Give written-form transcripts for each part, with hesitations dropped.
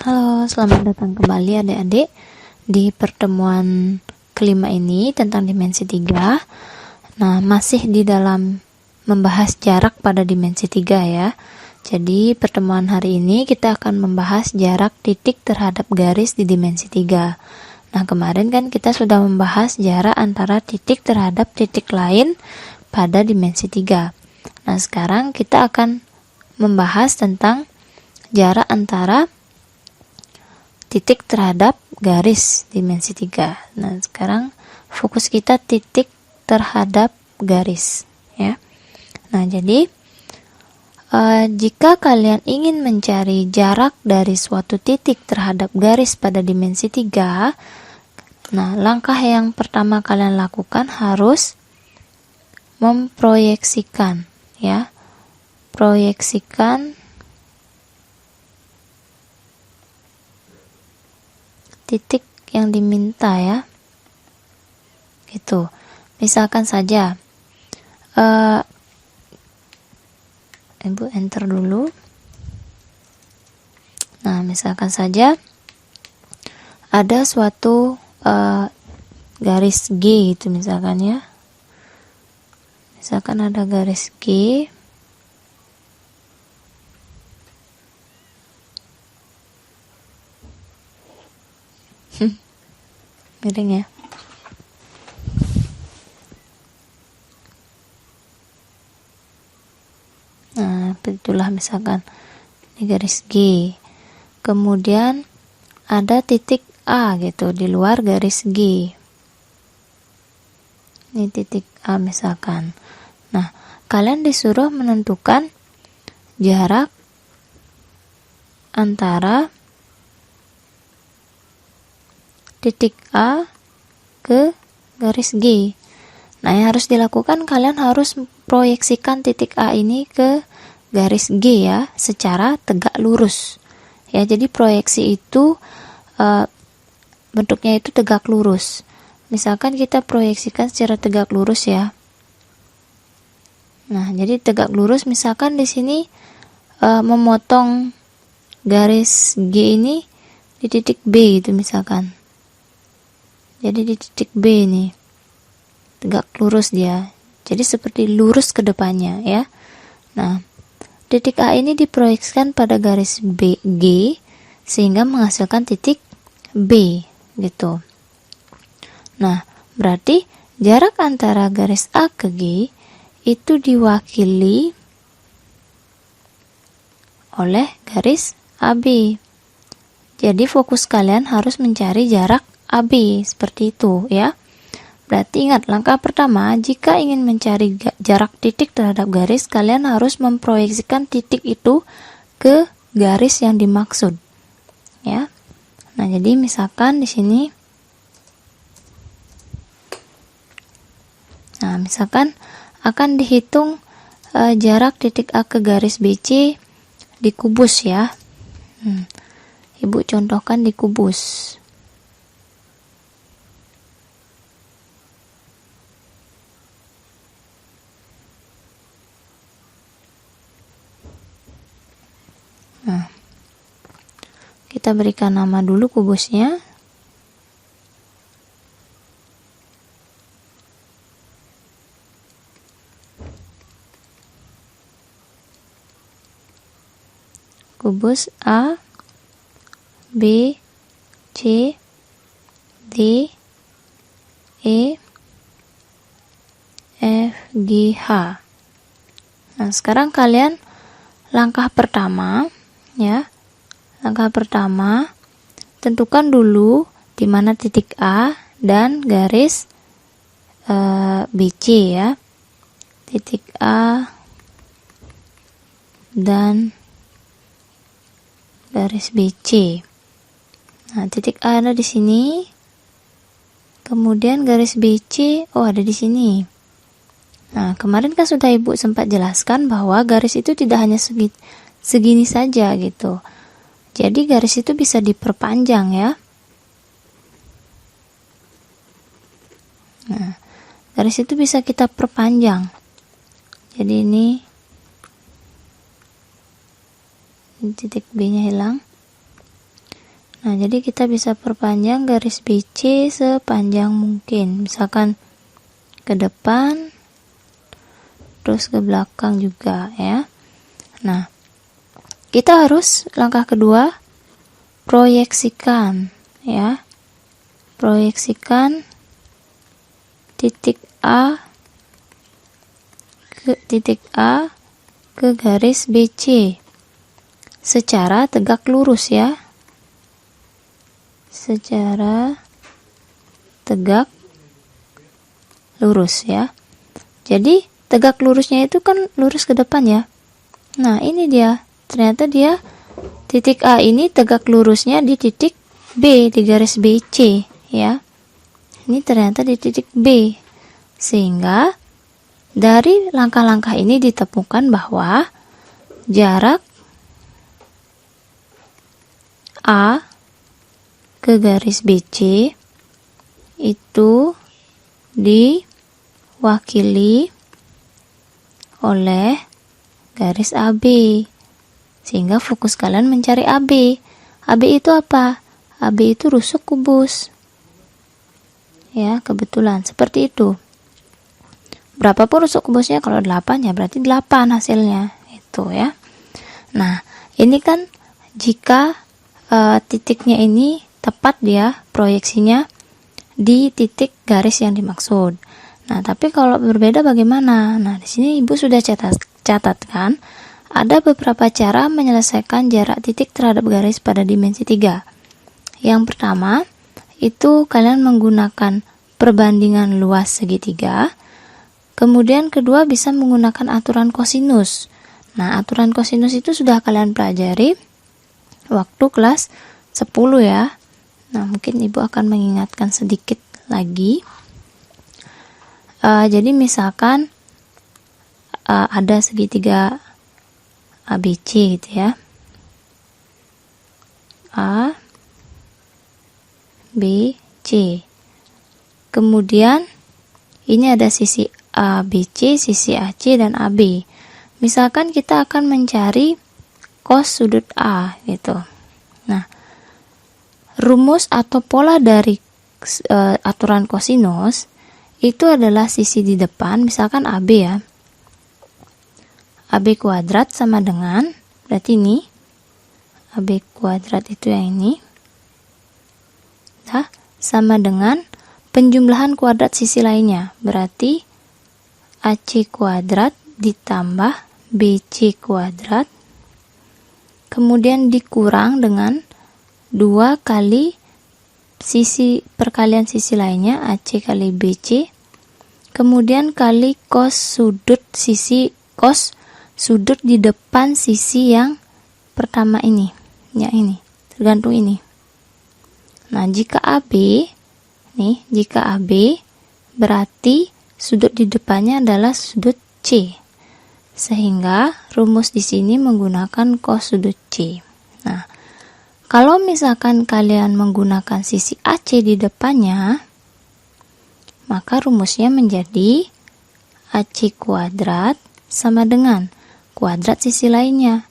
Halo, selamat datang kembali adik-adik di pertemuan kelima ini tentang dimensi 3. Nah, masih di dalam membahas jarak pada dimensi 3 ya. Jadi, pertemuan hari ini kita akan membahas jarak titik terhadap garis di dimensi 3. Nah, kemarin kan kita sudah membahas jarak antara titik terhadap titik lain pada dimensi 3. Nah, sekarang kita akan membahas tentang jarak antara titik terhadap garis dimensi 3. Nah, sekarang fokus kita titik terhadap garis ya. Nah, jadi jika kalian ingin mencari jarak dari suatu titik terhadap garis pada dimensi 3, nah, langkah yang pertama kalian lakukan harus memproyeksikan ya. Proyeksikan titik yang diminta ya, gitu. Misalkan saja Ibu enter dulu. Nah, misalkan saja ada suatu garis G gitu misalkan ya. Misalkan ada garis G. Miring ya. Nah, itulah misalkan ini garis G. Kemudian ada titik A gitu di luar garis G. Ini titik A misalkan. Nah, kalian disuruh menentukan jarak antara titik A ke garis G. Nah, yang harus dilakukan, kalian harus proyeksikan titik A ini ke garis G ya, secara tegak lurus. Ya, jadi proyeksi itu bentuknya itu tegak lurus. Misalkan kita proyeksikan secara tegak lurus ya. Nah, jadi tegak lurus misalkan di sini memotong garis G ini di titik B gitu misalkan. Jadi di titik B nih tegak lurus dia. Jadi seperti lurus ke depannya ya. Nah, titik A ini diproyeksikan pada garis B G sehingga menghasilkan titik B gitu. Nah, berarti jarak antara garis A ke G itu diwakili oleh garis AB. Jadi fokus kalian harus mencari jarak AB seperti itu ya. Berarti ingat, langkah pertama, jika ingin mencari jarak titik terhadap garis, kalian harus memproyeksikan titik itu ke garis yang dimaksud ya. Nah, jadi misalkan di sini, nah misalkan akan dihitung jarak titik A ke garis BC di kubus ya. Ibu contohkan di kubus. Nah, kita berikan nama dulu kubusnya. Kubus A, B, C, D, E, F, G, H. Nah, sekarang kalian langkah pertama ya. Langkah pertama, tentukan dulu di mana titik A dan garis BC ya. Titik A dan garis BC. Nah, titik A ada di sini. Kemudian garis BC ada di sini. Nah, kemarin kan sudah Ibu sempat jelaskan bahwa garis itu tidak hanya segini saja gitu. Jadi garis itu bisa diperpanjang ya. Nah, garis itu bisa kita perpanjang. Jadi ini titik B nya hilang. Nah, jadi kita bisa perpanjang garis BC sepanjang mungkin. Misalkan ke depan, terus ke belakang juga ya. Nah, kita harus langkah kedua, proyeksikan ya. Proyeksikan titik A ke garis BC secara tegak lurus ya. Secara tegak lurus ya. Jadi tegak lurusnya itu kan lurus ke depan ya. Nah, ini dia. Ternyata dia titik A ini tegak lurusnya di titik B, di garis BC ya. Ini ternyata di titik B. Sehingga dari langkah-langkah ini ditemukan bahwa jarak A ke garis BC itu diwakili oleh garis AB, sehingga fokus kalian mencari AB. AB itu apa? AB itu rusuk kubus ya, kebetulan seperti itu. Berapapun rusuk kubusnya, kalau 8 ya berarti 8 hasilnya itu ya. Nah, ini kan jika titiknya ini tepat dia proyeksinya di titik garis yang dimaksud. Nah, tapi kalau berbeda bagaimana? Nah, di sini Ibu sudah catatkan ada beberapa cara menyelesaikan jarak titik terhadap garis pada dimensi 3. Yang pertama, itu kalian menggunakan perbandingan luas segitiga. Kemudian kedua, bisa menggunakan aturan kosinus. Nah, aturan kosinus itu sudah kalian pelajari waktu kelas 10 ya. Nah, mungkin Ibu akan mengingatkan sedikit lagi. Jadi misalkan ada segitiga ABC gitu ya. A, B, C. Kemudian ini ada sisi ABC, sisi AC, dan AB. Misalkan kita akan mencari cos sudut A gitu. Nah, rumus atau pola dari aturan kosinus itu adalah sisi di depan, misalkan AB ya. AB kuadrat sama dengan, berarti ini AB kuadrat itu yang ini. Nah, sama dengan penjumlahan kuadrat sisi lainnya, berarti AC kuadrat ditambah BC kuadrat, kemudian dikurang dengan 2 kali sisi perkalian sisi lainnya, AC kali BC, kemudian kali cos sudut di depan sisi yang pertama ini, yang ini, tergantung ini. Nah, jika AB berarti sudut di depannya adalah sudut C. Sehingga rumus di sini menggunakan cos sudut C. Nah, kalau misalkan kalian menggunakan sisi AC di depannya, maka rumusnya menjadi AC kuadrat sama dengan kuadrat sisi lainnya.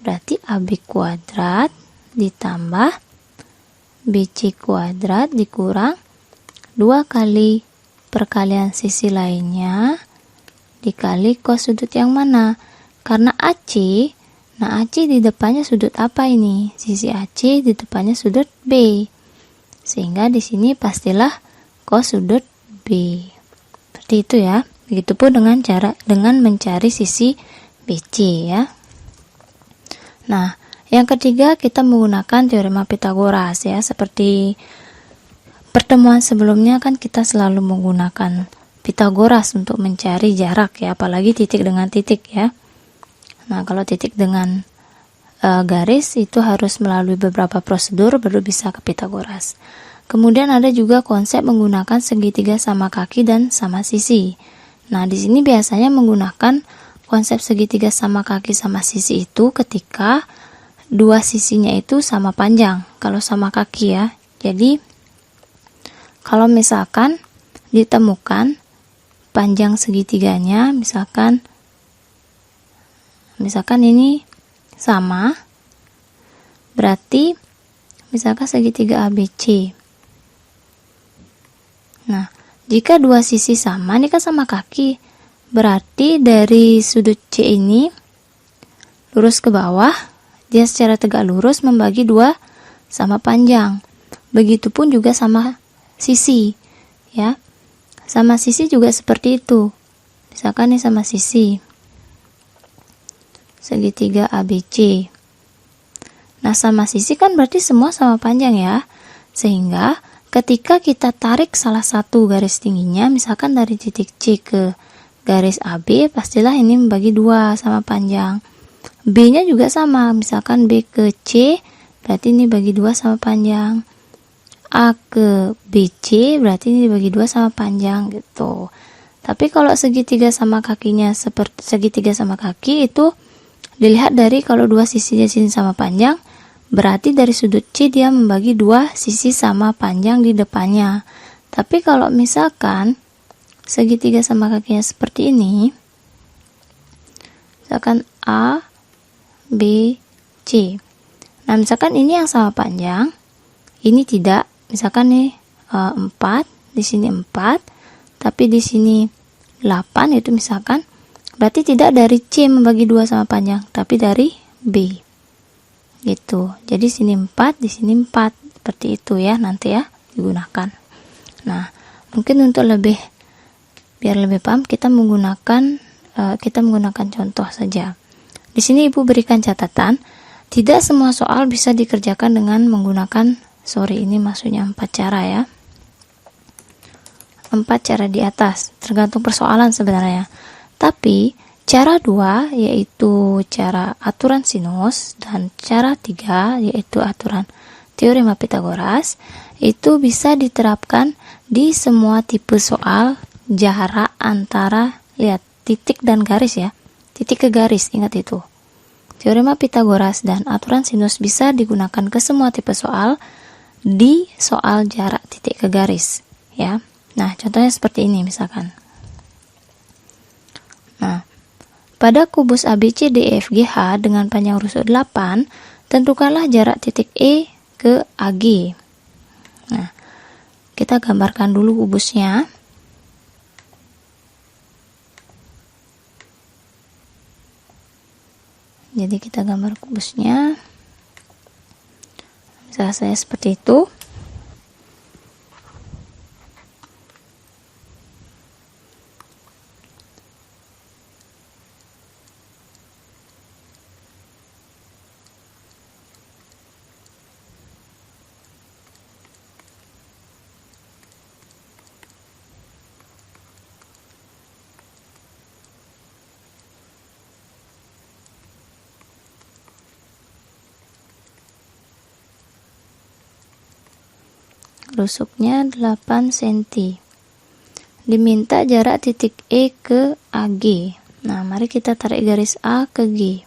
Berarti AB kuadrat ditambah BC kuadrat dikurang 2 kali perkalian sisi lainnya dikali cos sudut yang mana? Karena AC, nah AC di depannya sudut apa ini? Sisi AC di depannya sudut B. Sehingga di sini pastilah cos sudut B. Seperti itu ya. Begitupun dengan mencari sisi BC ya. Nah, yang ketiga kita menggunakan teorema Pitagoras ya. Seperti pertemuan sebelumnya kan kita selalu menggunakan Pitagoras untuk mencari jarak ya, apalagi titik dengan titik ya. Nah, kalau titik dengan garis itu harus melalui beberapa prosedur baru bisa ke Pitagoras. Kemudian ada juga konsep menggunakan segitiga sama kaki dan sama sisi. Nah, di sini biasanya menggunakan konsep segitiga sama kaki sama sisi itu ketika dua sisinya itu sama panjang, kalau sama kaki ya. Jadi kalau misalkan ditemukan panjang segitiganya, misalkan ini sama, berarti misalkan segitiga ABC. Nah, jika dua sisi sama, ini kan sama kaki, berarti dari sudut C ini lurus ke bawah, dia secara tegak lurus membagi dua sama panjang. Begitupun juga sama sisi, ya. Sama sisi juga seperti itu. Misalkan ini sama sisi segitiga ABC. Nah, sama sisi kan berarti semua sama panjang ya. Sehingga ketika kita tarik salah satu garis tingginya, misalkan dari titik C ke garis AB, pastilah ini membagi dua sama panjang. B-nya juga sama, misalkan B ke C, berarti ini bagi dua sama panjang. A ke BC, berarti ini dibagi dua sama panjang gitu. Tapi kalau segitiga sama kakinya seperti segitiga sama kaki itu dilihat dari kalau dua sisinya sini sama panjang, berarti dari sudut C dia membagi dua sisi sama panjang di depannya. Tapi kalau misalkan segitiga sama kakinya seperti ini, misalkan A, B, C. Nah, misalkan ini yang sama panjang, ini tidak. Misalkan nih 4, di sini 4, tapi di sini 8, itu misalkan berarti tidak dari C membagi dua sama panjang, tapi dari B. Gitu. Jadi sini 4, di sini 4. Seperti itu ya, nanti ya digunakan. Nah, mungkin untuk biar lebih paham kita menggunakan contoh saja. Di sini Ibu berikan catatan, tidak semua soal bisa dikerjakan dengan menggunakan, ini maksudnya 4 cara ya. 4 cara di atas, tergantung persoalan sebenarnya. Tapi cara 2 yaitu cara aturan sinus, dan cara 3 yaitu aturan teorema Pythagoras, itu bisa diterapkan di semua tipe soal jarak antara, lihat, titik dan garis ya. Titik ke garis, ingat itu. Teorema Pythagoras dan aturan sinus bisa digunakan ke semua tipe soal di soal jarak titik ke garis ya. Nah, contohnya seperti ini misalkan. Nah, pada kubus ABCDEFGH dengan panjang rusuk 8, tentukanlah jarak titik E ke AG. Nah, kita gambarkan dulu kubusnya. Jadi kita gambar kubusnya. Misalnya saya seperti itu. Rusuknya 8 cm. Diminta jarak titik E ke AG. Nah, mari kita tarik garis A ke G.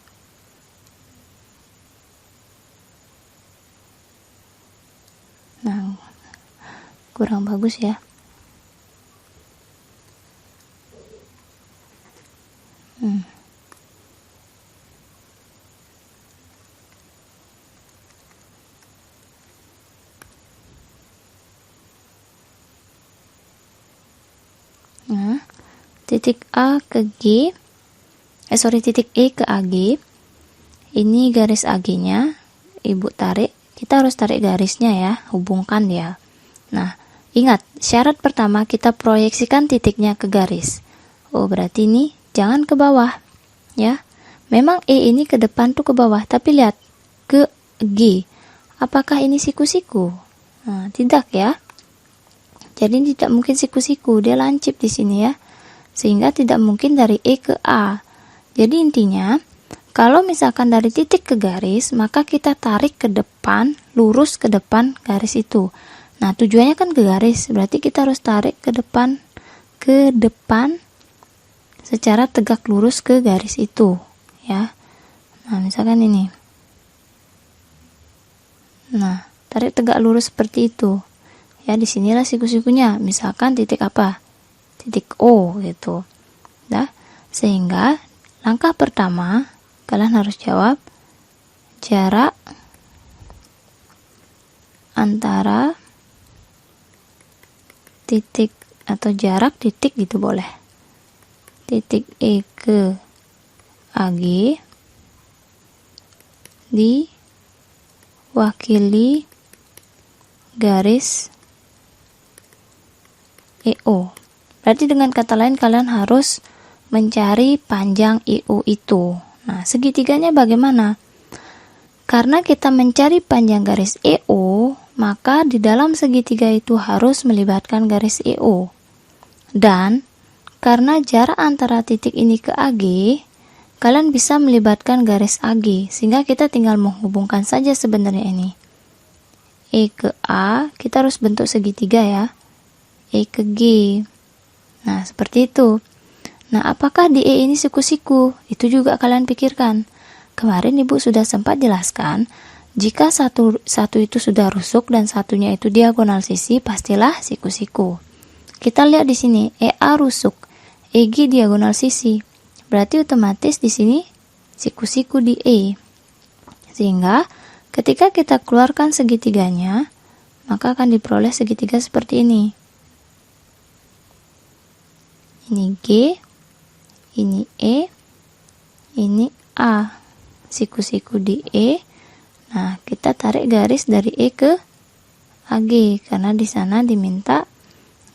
Nah, kurang bagus ya. Nah, titik A ke G, titik E ke AG, ini garis AG-nya, Ibu tarik, kita harus tarik garisnya ya, hubungkan ya. Nah, ingat, syarat pertama kita proyeksikan titiknya ke garis. Oh, berarti ini jangan ke bawah, ya. Memang E ini ke depan tuh ke bawah, tapi lihat, ke G, apakah ini siku-siku? Nah, tidak ya. Jadi tidak mungkin siku-siku, dia lancip di sini ya. Sehingga tidak mungkin dari E ke A. Jadi intinya, kalau misalkan dari titik ke garis, maka kita tarik ke depan, lurus ke depan garis itu. Nah, tujuannya kan ke garis, berarti kita harus tarik ke depan secara tegak lurus ke garis itu, ya. Nah, misalkan ini. Nah, tarik tegak lurus seperti itu. Ya, disinilah siku-sikunya. Misalkan titik apa? Titik O gitu. Nah, sehingga langkah pertama kalian harus jawab jarak antara titik atau jarak titik gitu boleh, titik E ke AG diwakili garis EO. Berarti dengan kata lain kalian harus mencari panjang EO itu. Nah, segitiganya bagaimana? Karena kita mencari panjang garis EO, maka di dalam segitiga itu harus melibatkan garis EO. Dan karena jarak antara titik ini ke AG, kalian bisa melibatkan garis AG, sehingga kita tinggal menghubungkan saja sebenarnya ini. E ke A, kita harus bentuk segitiga ya. E ke G. Nah, seperti itu. Nah, apakah di E ini siku-siku? Itu juga kalian pikirkan. Kemarin Ibu sudah sempat jelaskan, jika satu itu sudah rusuk dan satunya itu diagonal sisi, pastilah siku-siku. Kita lihat di sini, EA rusuk, EG diagonal sisi. Berarti otomatis di sini siku-siku di E. Sehingga ketika kita keluarkan segitiganya, maka akan diperoleh segitiga seperti ini. Ini G, ini E, ini A. Siku-siku di E. Nah, kita tarik garis dari E ke AG karena di sana diminta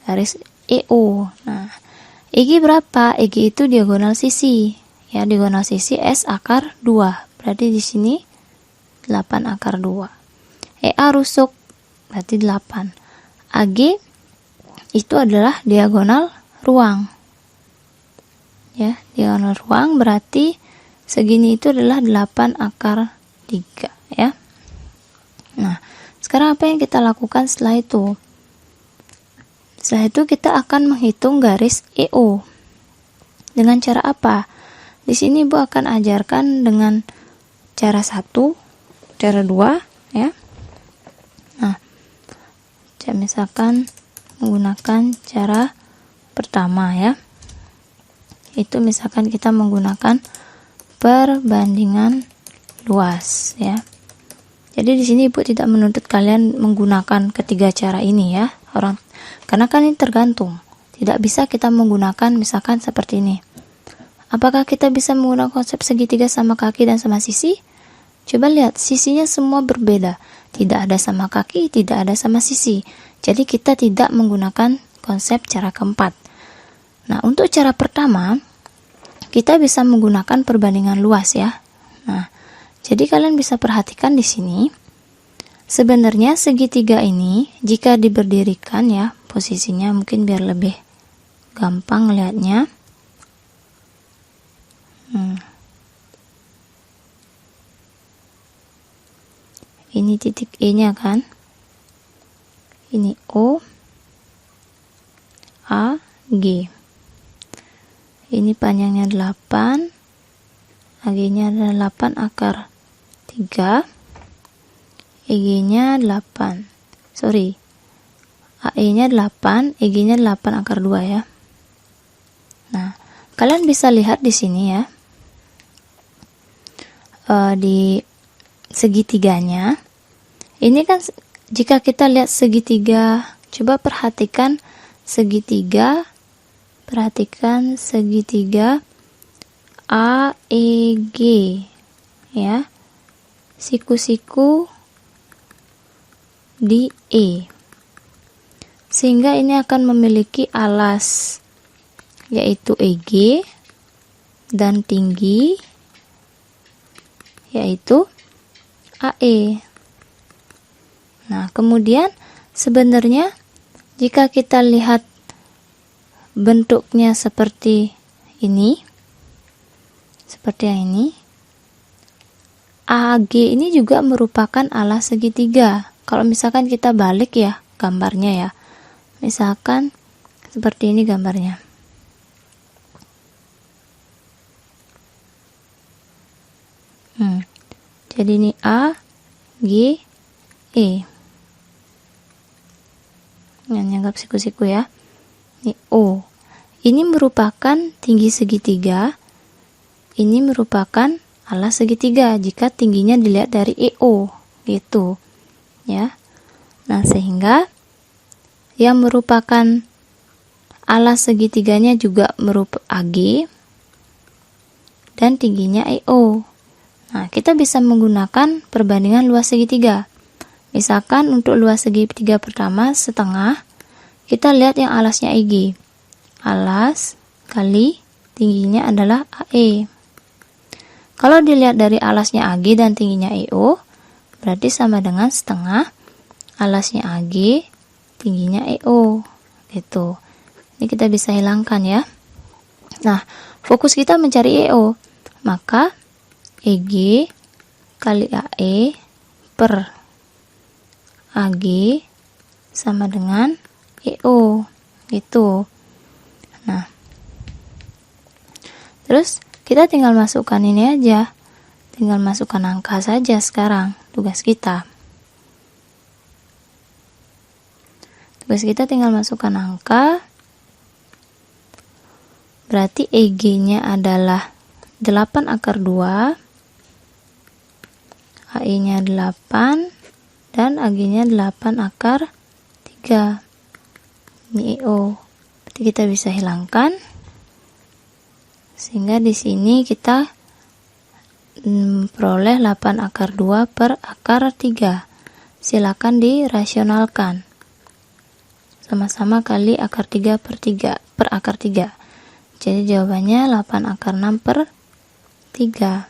garis EO. Nah, EG berapa? EG itu diagonal sisi. Ya, diagonal sisi S akar 2. Berarti di sini 8 akar 2. EA rusuk berarti 8. AG itu adalah diagonal ruang. Ya, diagonal ruang berarti segini itu adalah 8 akar 3 ya. Nah, sekarang apa yang kita lakukan setelah itu? Setelah itu kita akan menghitung garis EO. Dengan cara apa? Di sini Ibu akan ajarkan dengan cara 1, cara 2 ya. Nah, misalkan menggunakan cara pertama ya. Itu misalkan kita menggunakan perbandingan luas ya. Jadi di sini Ibu tidak menuntut kalian menggunakan ketiga cara ini ya, karena kan ini tergantung. Tidak bisa kita menggunakan misalkan seperti ini. Apakah kita bisa menggunakan konsep segitiga sama kaki dan sama sisi? Coba lihat, sisinya semua berbeda. Tidak ada sama kaki, tidak ada sama sisi. Jadi kita tidak menggunakan konsep cara keempat. Nah, untuk cara pertama kita bisa menggunakan perbandingan luas ya. Nah, jadi kalian bisa perhatikan di sini. Sebenarnya segitiga ini jika diberdirikan ya, posisinya mungkin biar lebih gampang lihatnya. Ini titik E-nya kan. Ini O, A, G. Ini panjangnya 8, AG-nya adalah 8 akar 3, EG-nya 8, AE-nya 8, EG-nya 8 akar 2 ya. Nah, kalian bisa lihat di sini ya, di segitiganya, ini kan jika kita lihat segitiga, coba perhatikan segitiga AEG ya, siku-siku di E, sehingga ini akan memiliki alas yaitu EG dan tinggi yaitu AE. Nah, kemudian sebenarnya jika kita lihat bentuknya seperti ini, seperti yang ini, AG ini juga merupakan alas segitiga. Kalau misalkan kita balik ya gambarnya ya, misalkan seperti ini gambarnya. Jadi ini A, G, E. Yang anggap siku-siku ya. Ini O. Ini merupakan tinggi segitiga. Ini merupakan alas segitiga jika tingginya dilihat dari EO gitu. Ya. Nah, sehingga yang merupakan alas segitiganya juga merupakan AG dan tingginya EO. Nah, kita bisa menggunakan perbandingan luas segitiga. Misalkan untuk luas segitiga pertama setengah, kita lihat yang alasnya EG. Alas kali tingginya adalah AE. Kalau dilihat dari alasnya AG dan tingginya EO, berarti sama dengan setengah alasnya AG, tingginya EO. Gitu. Ini kita bisa hilangkan ya. Nah, fokus kita mencari EO. Maka EG kali AE per AG sama dengan EO. Gitu. Nah, terus kita tinggal masukkan ini aja. Tinggal masukkan angka saja sekarang. Tugas kita. Tugas kita tinggal masukkan angka. Berarti EG-nya adalah 8 akar 2. AE-nya 8. Dan AG-nya 8 akar 3. Ini EO. Berarti kita bisa hilangkan. Sehingga di sini kita peroleh 8 akar 2 per akar 3. Silakan dirasionalkan. Sama-sama kali akar 3 per akar 3. Jadi jawabannya 8 akar 6 per 3.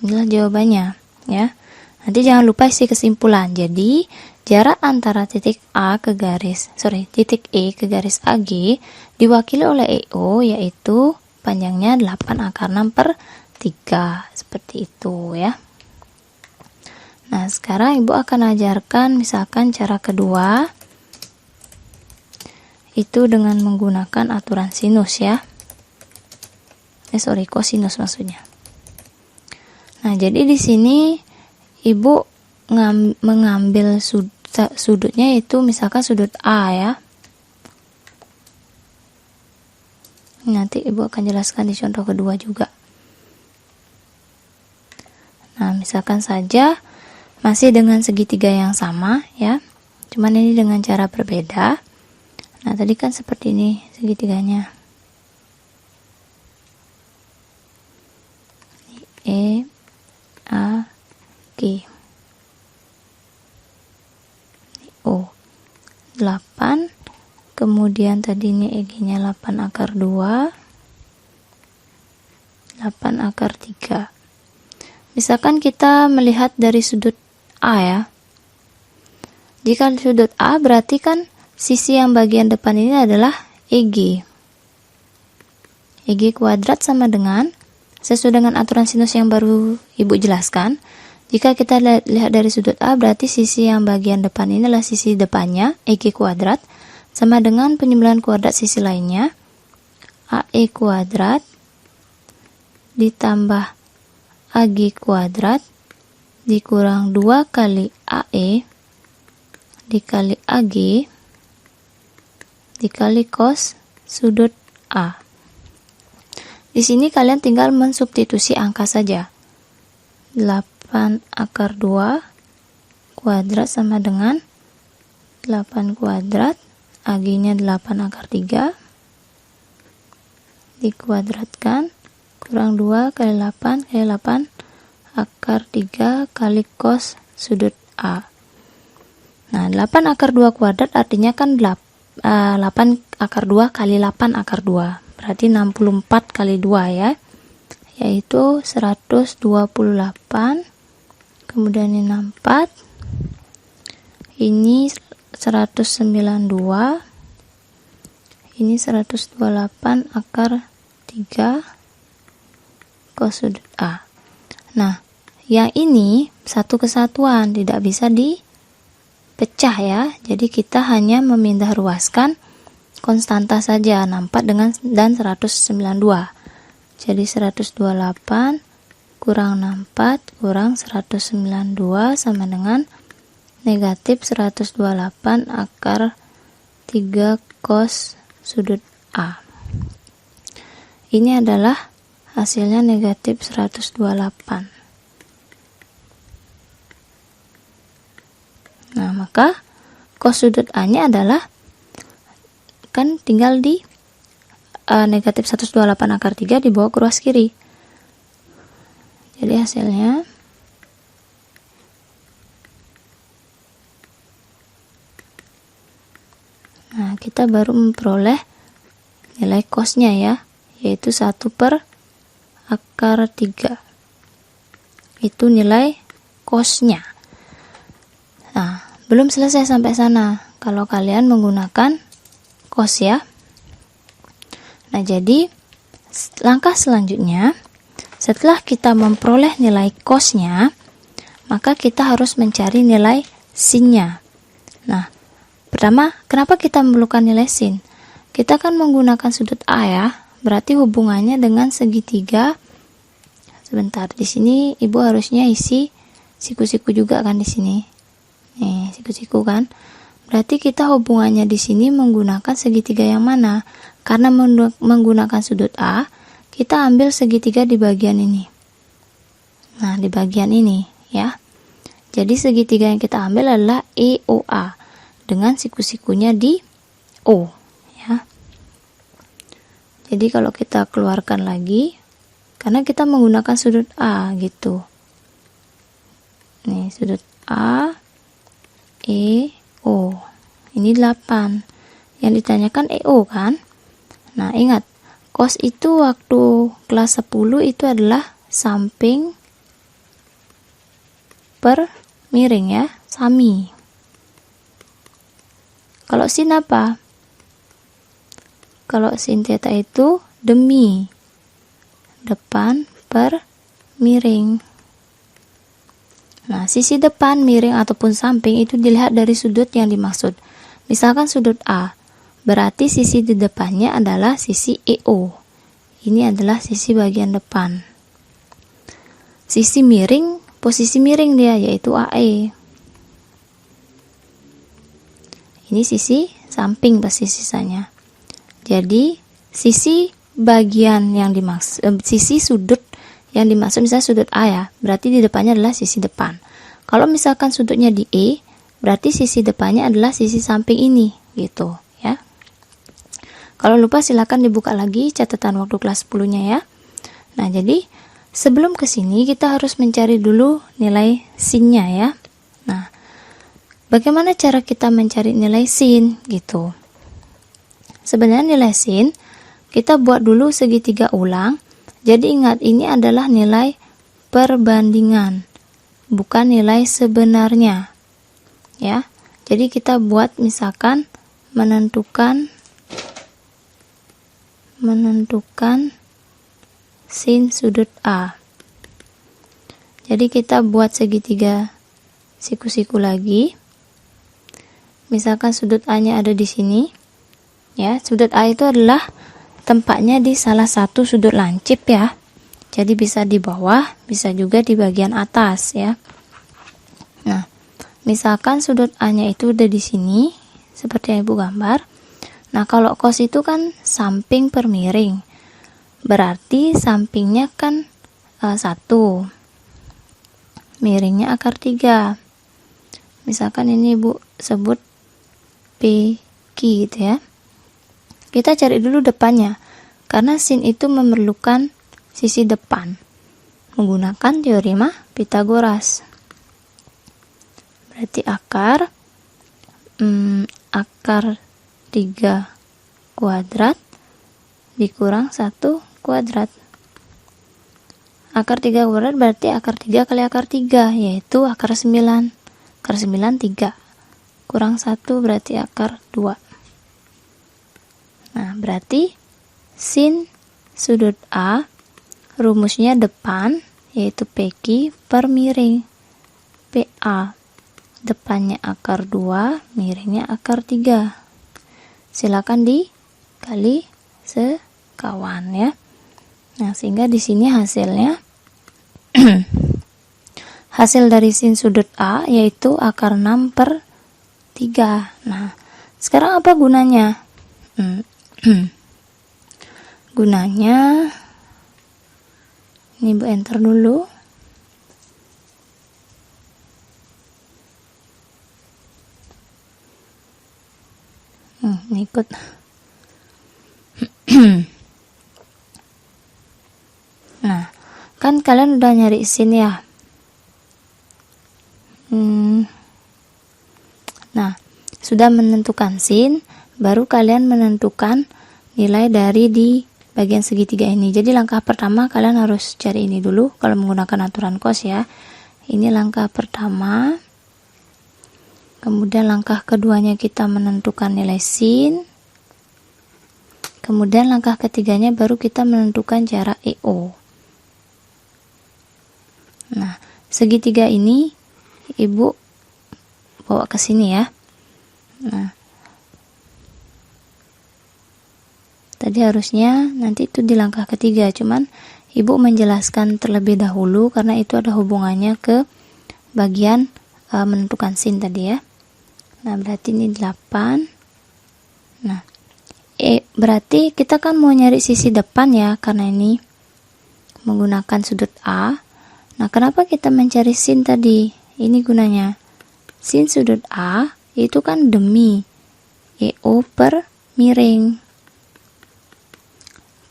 Inilah jawabannya ya. Nanti jangan lupa isi kesimpulan. Jadi jarak antara titik titik E ke garis AG diwakili oleh EO, yaitu panjangnya 8 akar 6 per 3. Seperti itu ya. Nah, sekarang Ibu akan ajarkan misalkan cara kedua, itu dengan menggunakan aturan sinus ya. Kosinus maksudnya. Nah, jadi di sini Ibu mengambil sudutnya, yaitu misalkan sudut A ya. Nanti Ibu akan jelaskan di contoh kedua juga. Nah, misalkan saja masih dengan segitiga yang sama ya. Cuman ini dengan cara berbeda. Nah, tadi kan seperti ini segitiganya. E, A, G. O. 8. Kemudian tadi ini EG-nya 8 akar 2. 8 akar 3. Misalkan kita melihat dari sudut A ya. Jika sudut A berarti kan sisi yang bagian depan ini adalah EG. EG kuadrat sama dengan, sesuai dengan aturan sinus yang baru Ibu jelaskan, jika kita lihat dari sudut A berarti sisi yang bagian depan ini adalah sisi depannya, EG kuadrat, sama dengan penyebelahan kuadrat sisi lainnya, AE kuadrat ditambah AG kuadrat dikurang 2 kali AE dikali AG dikali cos sudut A. Di sini kalian tinggal mensubstitusi angka saja. 8 akar 2 kuadrat sama dengan 8 kuadrat, AG-nya 8 akar 3 dikuadratkan kurang 2 kali 8 kali 8 akar 3 kali cos sudut A. Nah, 8 akar 2 kuadrat artinya kan 8 akar 2 kali 8 akar 2. Berarti 64 kali 2 ya. Yaitu 128. Kemudian ini 64. Ini 192. Ini 128 akar 3 cos sudut A. Nah, yang ini satu kesatuan, tidak bisa dipecah ya. Jadi kita hanya memindah ruaskan konstanta saja, 64 dan 192. Jadi 128 kurang 64 kurang 192 sama dengan negatif 128 akar 3 cos sudut A. Ini adalah hasilnya negatif 128. maka cos sudut A-nya adalah kan tinggal di negatif 128 akar 3 dibawa ke ruas kiri. Jadi hasilnya kita baru memperoleh nilai cosnya ya, yaitu 1 per akar 3. Itu nilai cosnya. Nah, belum selesai sampai sana kalau kalian menggunakan cos ya. Nah, jadi langkah selanjutnya, setelah kita memperoleh nilai cosnya, maka kita harus mencari nilai sin-nya. Nah, pertama, kenapa kita memerlukan nilai sin? Kita kan menggunakan sudut A ya, berarti hubungannya dengan segitiga. Sebentar, di sini ibu harusnya isi siku-siku juga kan di sini. Nih, siku-siku kan. Berarti kita hubungannya di sini menggunakan segitiga yang mana? Karena menggunakan sudut A, kita ambil segitiga di bagian ini. Nah, di bagian ini ya. Jadi segitiga yang kita ambil adalah EOA dengan siku-sikunya di O ya. Jadi kalau kita keluarkan lagi, karena kita menggunakan sudut A gitu. Nih, sudut A, E, O. Ini 8. Yang ditanyakan EO kan? Nah, ingat, cos itu waktu kelas 10 itu adalah samping per miring ya, sami. Kalau sin apa? Kalau sin theta itu demi depan per miring. Nah, sisi depan, miring ataupun samping itu dilihat dari sudut yang dimaksud. Misalkan sudut A, berarti sisi di depannya adalah sisi EO. Ini adalah sisi bagian depan. Sisi miring, posisi miring dia yaitu AE. Ini sisi samping pasti sisanya. Jadi sisi bagian yang dimaksud, sisi sudut yang dimaksud misalnya sudut A ya, berarti di depannya adalah sisi depan. Kalau misalkan sudutnya di E, berarti sisi depannya adalah sisi samping ini, gitu ya. Kalau lupa silakan dibuka lagi catatan waktu kelas 10-nya ya. Nah, jadi sebelum ke sini kita harus mencari dulu nilai sin-nya ya. Nah, bagaimana cara kita mencari nilai sin gitu? Sebenarnya nilai sin kita buat dulu segitiga ulang. Jadi ingat, ini adalah nilai perbandingan, bukan nilai sebenarnya. Ya. Jadi kita buat misalkan menentukan sin sudut A. Jadi kita buat segitiga siku-siku lagi. Misalkan sudut A-nya ada di sini. Ya, sudut A itu adalah tempatnya di salah satu sudut lancip ya. Jadi bisa di bawah, bisa juga di bagian atas ya. Nah, misalkan sudut A-nya itu udah di sini, seperti yang Ibu gambar. Nah, kalau cos itu kan samping per miring. Berarti sampingnya kan 1. Miringnya akar 3. Misalkan ini Ibu sebut PQ gitu ya. Kita cari dulu depannya, karena sin itu memerlukan sisi depan menggunakan teorema Pythagoras. Berarti akar 3 kuadrat dikurang 1 kuadrat. Akar 3 kuadrat berarti akar 3 kali akar 3, yaitu akar 9. Akar 9 3 kurang 1 berarti akar 2. Nah, berarti sin sudut A rumusnya depan yaitu PQ per miring. PA depannya akar 2, miringnya akar 3. Silakan dikali sekawan ya. Nah, sehingga di sini hasilnya hasil dari sin sudut A yaitu akar 6 per 3. Nah, sekarang apa gunanya? Gunanya ini Bu enter dulu. Ikut. Nah, kan kalian udah nyari sin ya. Nah, sudah menentukan sin, baru kalian menentukan nilai dari di bagian segitiga ini. Jadi langkah pertama kalian harus cari ini dulu kalau menggunakan aturan cos ya. Ini langkah pertama. Kemudian langkah keduanya kita menentukan nilai sin. Kemudian langkah ketiganya baru kita menentukan jarak EO. Nah, segitiga ini Ibu bawa ke sini ya. Nah, tadi harusnya nanti itu di langkah ketiga, cuman Ibu menjelaskan terlebih dahulu karena itu ada hubungannya ke bagian menentukan sin tadi ya. Nah, berarti ini 8. Nah, berarti kita kan mau nyari sisi depan ya, karena ini menggunakan sudut A. Nah, kenapa kita mencari sin tadi? Ini gunanya. Sin sudut A itu kan demi EO per miring.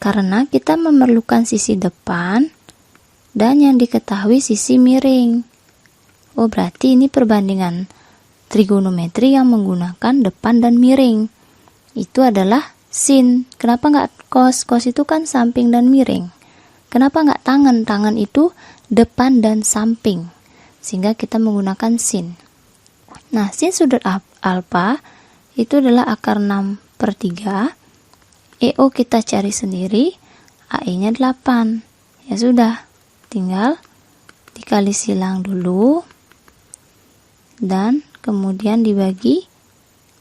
Karena kita memerlukan sisi depan dan yang diketahui sisi miring. Oh, berarti ini perbandingan trigonometri yang menggunakan depan dan miring. Itu adalah sin. Kenapa nggak cos? Cos itu kan samping dan miring. Kenapa nggak tangan? Tangan itu depan dan samping. Sehingga kita menggunakan sin. Nah, sin sudut alfa itu adalah akar 6/3. EO kita cari sendiri, AE-nya 8. Ya sudah, tinggal dikali silang dulu. Dan kemudian dibagi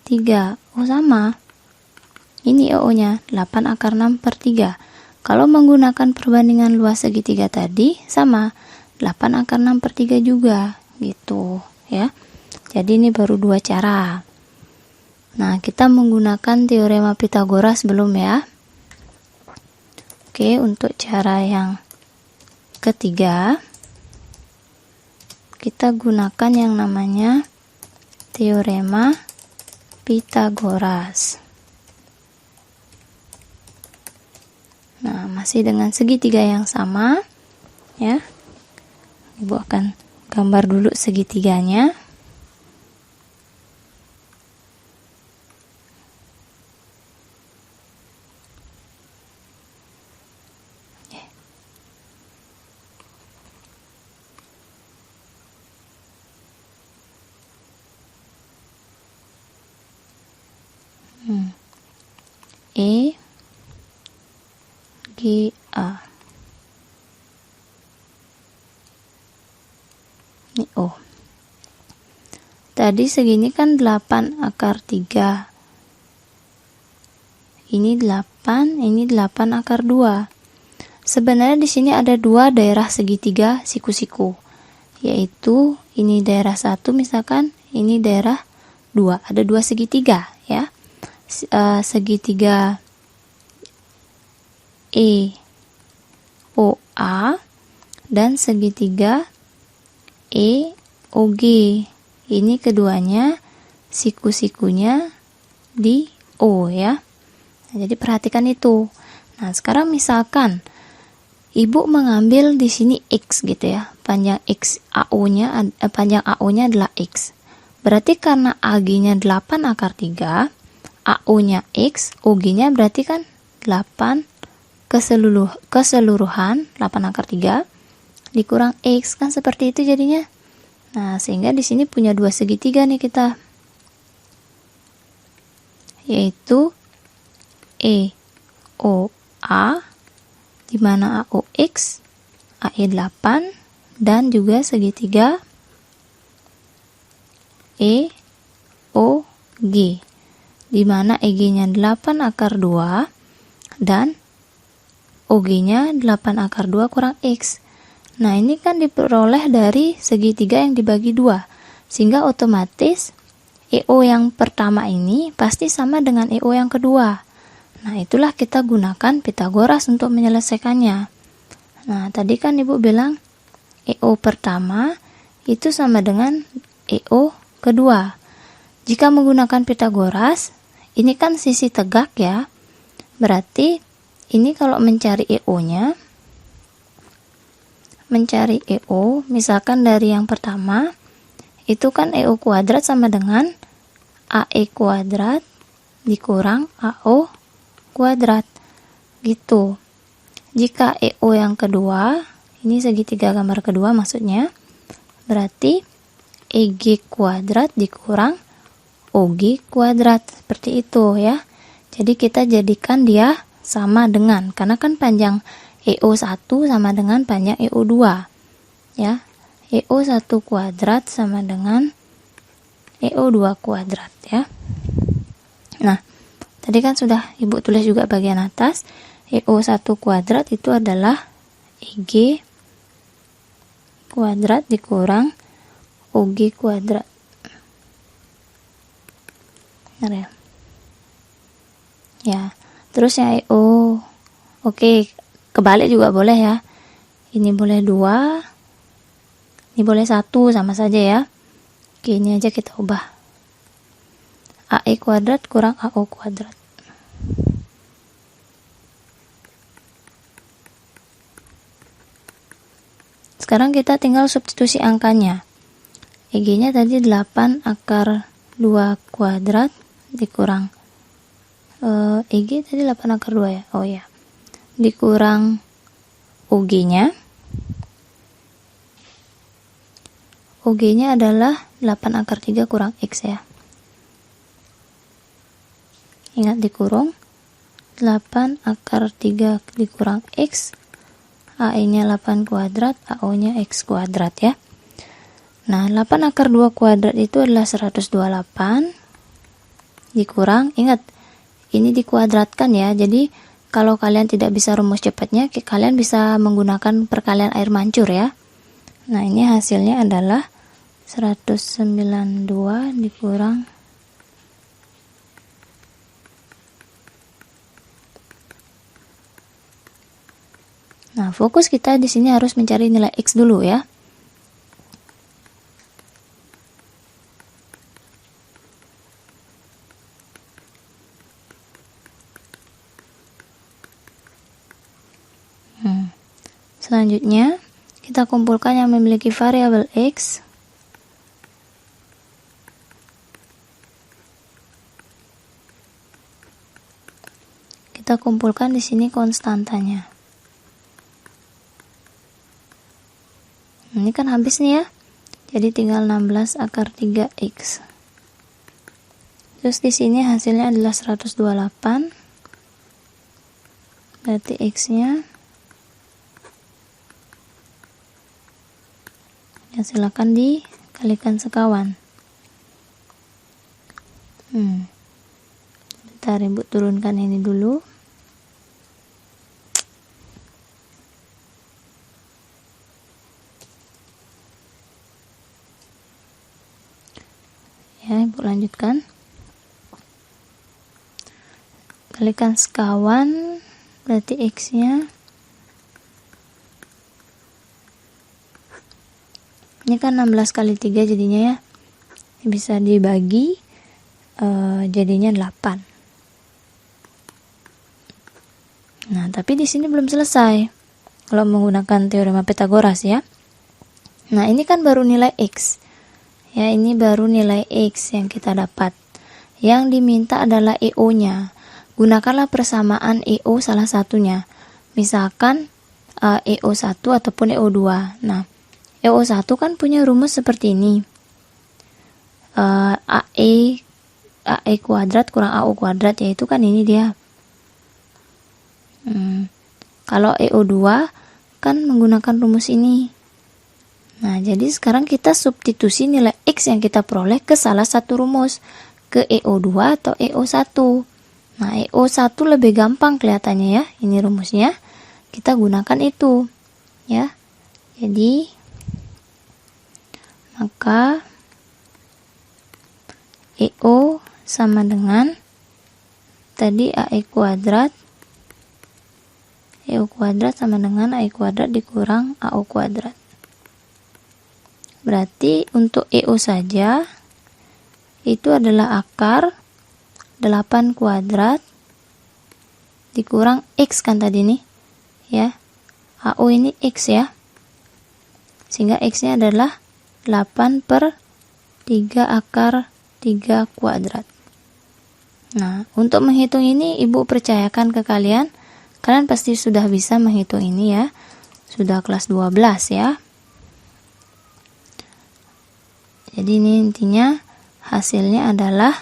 3. Oh, sama. Ini EO-nya 8 akar 6/3. Kalau menggunakan perbandingan luas segitiga tadi, sama. 8 akar 6/3 juga, gitu ya. Jadi ini baru 2 cara. Nah, kita menggunakan teorema Pitagoras belum ya? Oke, untuk cara yang ketiga, kita gunakan yang namanya teorema Pitagoras. Nah, masih dengan segitiga yang sama ya. Ibu akan gambar dulu segitiganya. E G A. Ini O. Tadi segini kan 8 akar 3. Ini 8, ini 8 akar 2. Sebenarnya di sini ada 2 daerah segitiga siku-siku. Yaitu ini daerah 1 misalkan, ini daerah 2. Ada 2 segitiga ya. Segitiga EOA dan segitiga EOG. Ini keduanya siku-sikunya di O ya. Nah, jadi perhatikan itu. Nah, sekarang misalkan Ibu mengambil di sini X gitu ya. Panjang X AO-nya panjang AO-nya adalah X. Berarti karena AG-nya 8 akar 3, AO-nya X, OG-nya berarti kan 8 keseluruhan 8 akar 3 dikurang X, kan seperti itu jadinya. Nah, sehingga di sini punya 2 segitiga nih kita. Yaitu EOA di mana AOX, AE 8 dan juga segitiga EOG di mana EG-nya 8 akar 2 dan OG-nya 8 akar 2 kurang X. Nah, ini kan diperoleh dari segitiga yang dibagi 2. Sehingga otomatis EO yang pertama ini pasti sama dengan EO yang kedua. Nah, itulah kita gunakan Pitagoras untuk menyelesaikannya. Nah, tadi kan Ibu bilang EO pertama itu sama dengan EO kedua. Jika menggunakan Pitagoras, ini kan sisi tegak ya. Berarti ini kalau mencari EO-nya, mencari EO, misalkan dari yang pertama, itu kan EO kuadrat sama dengan AE kuadrat dikurang AO kuadrat. Gitu. Jika EO yang kedua, ini segitiga gambar kedua maksudnya, berarti EG kuadrat dikurang OG kuadrat. Seperti itu ya. Jadi kita jadikan dia sama dengan, karena kan panjang EO1 sama dengan panjang EO2 ya. EO1 kuadrat sama dengan EO2 kuadrat ya. Nah, tadi kan sudah Ibu tulis juga bagian atas, EO1 kuadrat itu adalah EG kuadrat dikurang OG kuadrat. Benar ya? Ya, terus yang EO, oke, kebalik juga boleh ya. Ini boleh 2, ini boleh 1, sama saja ya. Oke, ini aja kita ubah. AE kuadrat kurang AO kuadrat. Sekarang kita tinggal substitusi angkanya. EG-nya tadi 8 akar 2 kuadrat dikurang EG tadi 8 akar 2 ya. Oh ya. Dikurang OG-nya. OG-nya adalah 8 akar 3 kurang X ya. Ingat dikurung. 8 akar 3 dikurang X. AE-nya 8 kuadrat, AO-nya X kuadrat ya. Nah, 8 akar 2 kuadrat itu adalah 128 dikurang, ingat ini dikuadratkan ya. Jadi kalau kalian tidak bisa rumus cepatnya, kalian bisa menggunakan perkalian air mancur ya. Nah, ini hasilnya adalah 192 dikurang Nah, fokus kita di sini harus mencari nilai X dulu ya. Selanjutnya, kita kumpulkan yang memiliki variabel X. Kita kumpulkan di sini konstantanya. Ini kan habis nih ya. Jadi tinggal 16 akar 3X. Terus di sini hasilnya adalah 128. Berarti X-nya ya, silakan dikalikan sekawan. Bentar, Ibu turunkan ini dulu. Ya, Ibu lanjutkan. Kalikan sekawan, berarti X-nya ini kan 16 kali 3 jadinya ya. Bisa dibagi jadinya 8. Nah, tapi di sini belum selesai. Kalau menggunakan teorema Pythagoras ya. Nah, ini kan baru nilai X. Ya, ini baru nilai X yang kita dapat. Yang diminta adalah EO-nya. Gunakanlah persamaan EO salah satunya. Misalkan EO1 ataupun EO2. Nah, EO1 kan punya rumus seperti ini. AE kuadrat kurang AO kuadrat, yaitu kan ini dia. Kalau EO2 kan menggunakan rumus ini. Nah, jadi sekarang kita substitusi nilai X yang kita peroleh ke salah satu rumus, ke EO2 atau EO1. Nah, EO1 lebih gampang kelihatannya ya, ini rumusnya. Kita gunakan itu. Ya. Jadi maka EO sama dengan tadi AE kuadrat. EO kuadrat sama dengan AE kuadrat dikurang AO kuadrat. Berarti untuk EO saja itu adalah akar 8 kuadrat dikurang X kan tadi nih ya, AO ini X ya, sehingga X nya adalah 8/3 kuadrat. Nah, untuk menghitung ini Ibu percayakan ke kalian pasti sudah bisa menghitung ini ya, sudah kelas 12 ya. Jadi ini intinya hasilnya adalah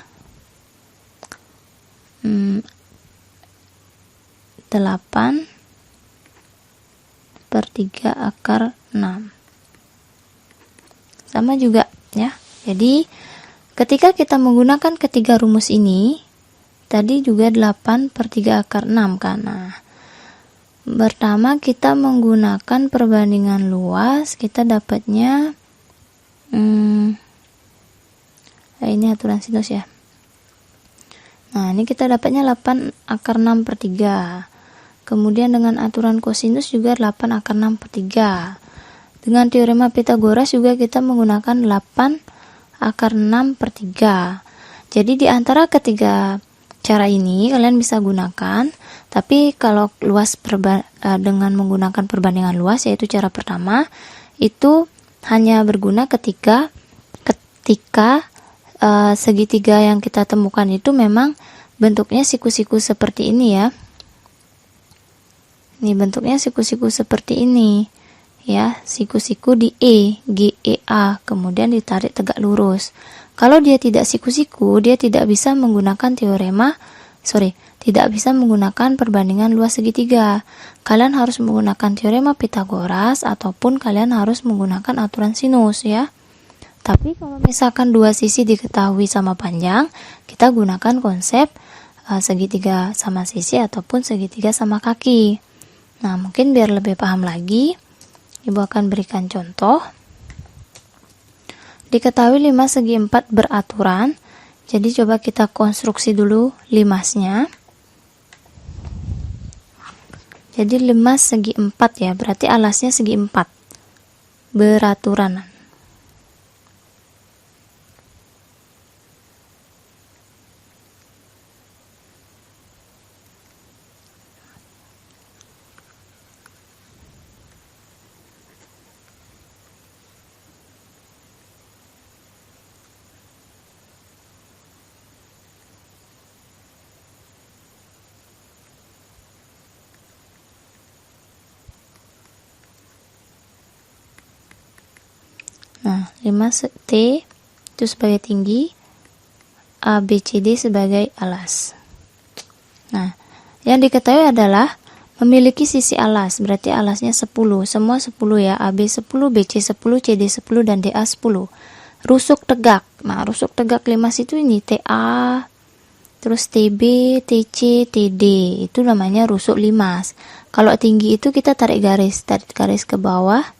8/3/6. Sama juga ya. Jadi ketika kita menggunakan ketiga rumus ini, tadi juga 8/3/6 kan. Nah, pertama kita menggunakan perbandingan luas, kita dapatnya ini aturan sinus ya. Nah, ini kita dapatnya 8/6/3. Kemudian dengan aturan kosinus juga 8/6/3. Dengan teorema Pitagoras juga kita menggunakan 8/6/3. Jadi di antara ketiga cara ini kalian bisa gunakan, tapi kalau luas dengan menggunakan perbandingan luas, yaitu cara pertama, itu hanya berguna ketika segitiga yang kita temukan itu memang bentuknya siku-siku seperti ini ya. Ini bentuknya siku-siku seperti ini ya, siku-siku di GEA, kemudian ditarik tegak lurus. Kalau dia tidak siku-siku, dia tidak bisa menggunakan tidak bisa menggunakan perbandingan luas segitiga. Kalian harus menggunakan teorema Pitagoras ataupun kalian harus menggunakan aturan sinus ya. Tapi kalau misalkan dua sisi diketahui sama panjang, kita gunakan konsep segitiga sama sisi ataupun segitiga sama kaki. Nah, mungkin biar lebih paham lagi, Ibu akan berikan contoh. Diketahui 5 segi 4 beraturan. Jadi coba kita konstruksi dulu limasnya. Jadi 5 segi 4 ya, berarti alasnya segi 4 beraturan. Nah, 5T itu sebagai tinggi, ABCD sebagai alas. Nah, yang diketahui adalah memiliki sisi alas, berarti alasnya 10, semua 10 ya, AB 10, BC 10, CD 10, dan DA 10. Rusuk tegak, nah rusuk tegak limas itu ini TA, terus TB, TC, TD, itu namanya rusuk limas. Kalau tinggi itu kita tarik garis ke bawah.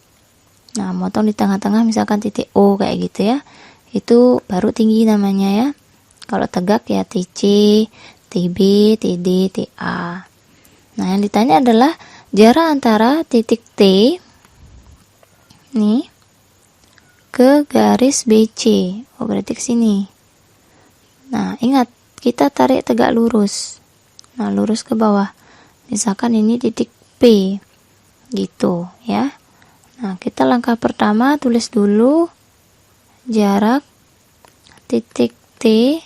Nah, motong di tengah-tengah misalkan titik O kayak gitu ya. Itu baru tinggi namanya ya. Kalau tegak ya TC, TB, TD, TA. Nah, yang ditanya adalah jarak antara titik T nih ke garis BC. Oh, berarti ke sini. Nah, ingat kita tarik tegak lurus. Nah, lurus ke bawah. Misalkan ini titik P. Gitu ya. Nah, kita langkah pertama tulis dulu jarak titik T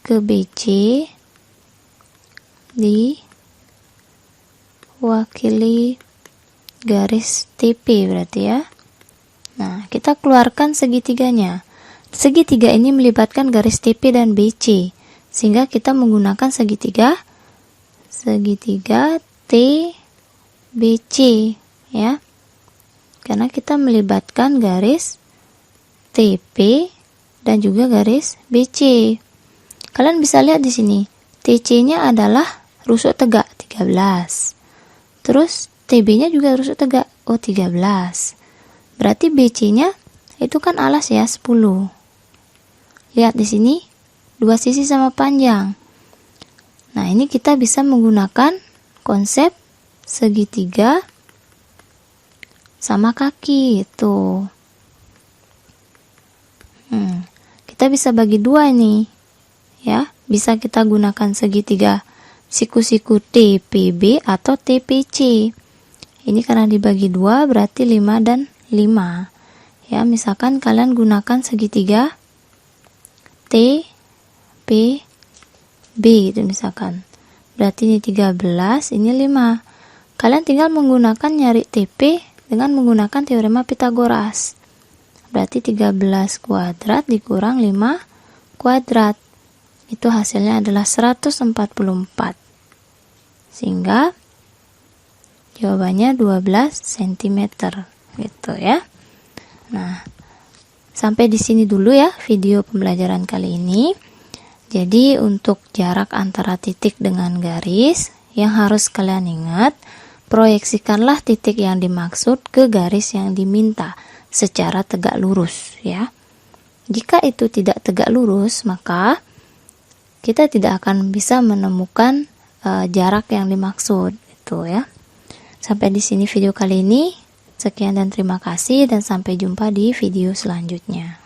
ke BC diwakili garis TP berarti ya. Nah, kita keluarkan segitiganya. Segitiga ini melibatkan garis TP dan BC, sehingga kita menggunakan segitiga TBC ya, karena kita melibatkan garis TP dan juga garis BC. Kalian bisa lihat di sini, TC-nya adalah rusuk tegak 13. Terus TB-nya juga rusuk tegak, 13. Berarti BC-nya itu kan alas ya, 10. Lihat di sini, dua sisi sama panjang. Nah, ini kita bisa menggunakan konsep segitiga sama kaki itu. Kita bisa bagi dua nih ya. Bisa kita gunakan segitiga siku-siku TPB atau TPC. Ini karena dibagi 2 berarti 5 dan 5. Ya, misalkan kalian gunakan segitiga TPB gitu misalkan. Berarti ini 13, ini 5. Kalian tinggal menggunakan nyari TP dengan menggunakan teorema Pitagoras. Berarti 13 kuadrat dikurang 5 kuadrat. Itu hasilnya adalah 144. Sehingga jawabannya 12 cm gitu ya. Nah, sampai di sini dulu ya video pembelajaran kali ini. Jadi untuk jarak antara titik dengan garis, yang harus kalian ingat, proyeksikanlah titik yang dimaksud ke garis yang diminta secara tegak lurus ya. Jika itu tidak tegak lurus, maka kita tidak akan bisa menemukan jarak yang dimaksud itu ya. Sampai di sini video kali ini. Sekian dan terima kasih, dan sampai jumpa di video selanjutnya.